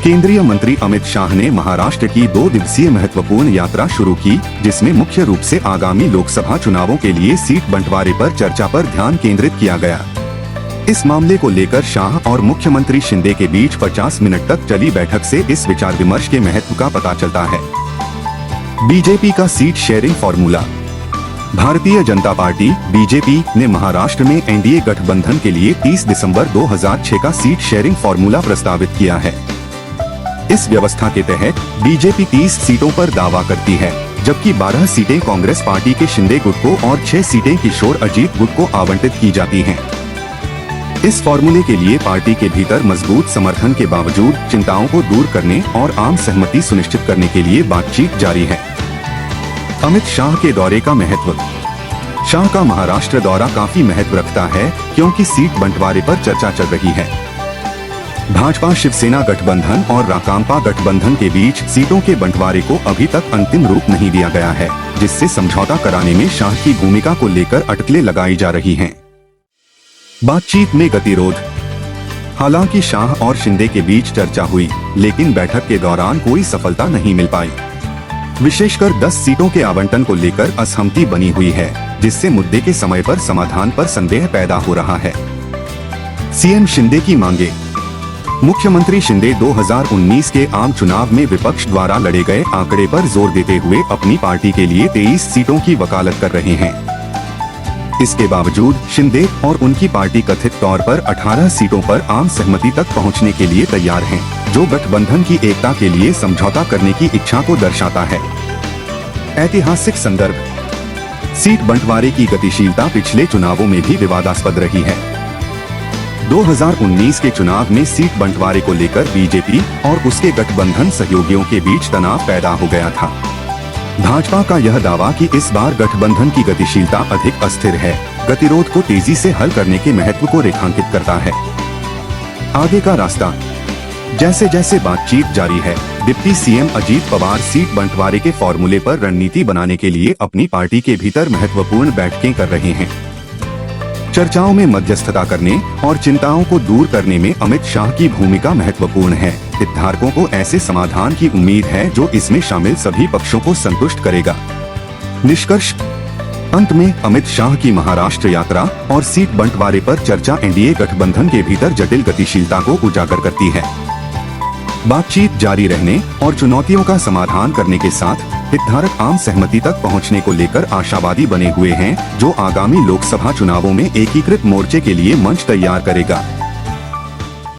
केंद्रीय मंत्री अमित शाह ने महाराष्ट्र की 2 दिवसीय महत्वपूर्ण यात्रा शुरू की, जिसमें मुख्य रूप से आगामी लोकसभा चुनावों के लिए सीट बंटवारे पर चर्चा पर ध्यान केंद्रित किया गया। इस मामले को लेकर शाह और मुख्यमंत्री शिंदे के बीच 50 मिनट तक चली बैठक से इस विचार विमर्श के महत्व का पता चलता है। बीजेपी का seat sharing formula. Bharatiya Janata party BJP ने महाराष्ट्र में एनडीए गठबंधन के लिए 30 दिसंबर 2006 का सीट शेयरिंग फॉर्मूला प्रस्तावित किया है। इस व्यवस्था के तहत बीजेपी 30 सीटों पर दावा करती है, जबकि 12 सीटें कांग्रेस पार्टी के शिंदे गुट को और 6 सीटें किशोर अजीत गुट को आवंटित की जाती हैं। इस फॉर्मूले के लिए पार्टी के भीतर मजबूत समर्थन के बावजूद चिंताओं को दूर करने और आम सहमति सुनिश्चित करने के लिए बातचीत जारी है। अमित शाह के दौरे का महत्व। शाह का महाराष्ट्र दौरा काफी महत्व रखता है, क्योंकि सीट बंटवारे पर चर्चा चल रही है। भाजपा शिवसेना गठबंधन और राकांपा गठबंधन के बीच सीटों के बंटवारे को अभी तक अंतिम रूप नहीं दिया गया है, जिससे समझौता कराने में शाह की भूमिका को लेकर अटकलें लगाई जा रही हैं। बातचीत में गतिरोध। हालांकि शाह और शिंदे के बीच चर्चा हुई, लेकिन बैठक के दौरान कोई सफलता नहीं मिल पाई। विशेषकर 10 सीटों के आवंटन को लेकर असहमति बनी हुई है, जिससे मुद्दे के समय पर समाधान पर संदेह पैदा हो रहा है। सीएम शिंदे की मांगे। मुख्यमंत्री शिंदे 2019 के आम चुनाव में विपक्ष द्वारा लड़े गए आंकड़े पर जोर देते हुए अपनी पार्टी के लिए 23 सीटों की वकालत कर रहे हैं। इसके बावजूद शिंदे और उनकी पार्टी कथित तौर पर 18 सीटों पर आम सहमति तक पहुंचने के लिए तैयार हैं, जो गठबंधन की एकता के लिए समझौता करने की इच्छा को दर्शाता है। ऐतिहासिक संदर्भ। सीट बंटवारे की गतिशीलता पिछले चुनावों में भी विवादास्पद रही है। 2019 के चुनाव में सीट बंटवारे को लेकर बीजेपी और उसके गठबंधन सहयोगियों के बीच तनाव पैदा हो गया था। भाजपा का यह दावा कि इस बार गठबंधन की गतिशीलता अधिक अस्थिर है, गतिरोध को तेजी से हल करने के महत्व को रेखांकित करता है। आगे का रास्ता। जैसे जैसे बातचीत जारी है, deputy CM Ajit Pawar seat बंटवारे के फॉर्मूले पर रणनीति बनाने के लिए अपनी पार्टी के भीतर महत्वपूर्ण बैठकें कर रहे हैं। चर्चाओं में मध्यस्थता करने और चिंताओं को दूर करने में अमित शाह की भूमिका महत्वपूर्ण है। हितधारकों को ऐसे समाधान की उम्मीद है जो इसमें शामिल सभी पक्षों को संतुष्ट करेगा। निष्कर्ष। अंत में अमित शाह की महाराष्ट्र यात्रा और सीट बंटवारे पर चर्चा एनडीए गठबंधन के भीतर जटिल गतिशीलता को उजागर करती है। बातचीत जारी रहने और चुनौतियों का समाधान करने के साथ हितधारक आम सहमति तक पहुंचने को लेकर आशावादी बने हुए हैं, जो आगामी लोकसभा चुनावों में एकीकृत मोर्चे के लिए मंच तैयार करेगा।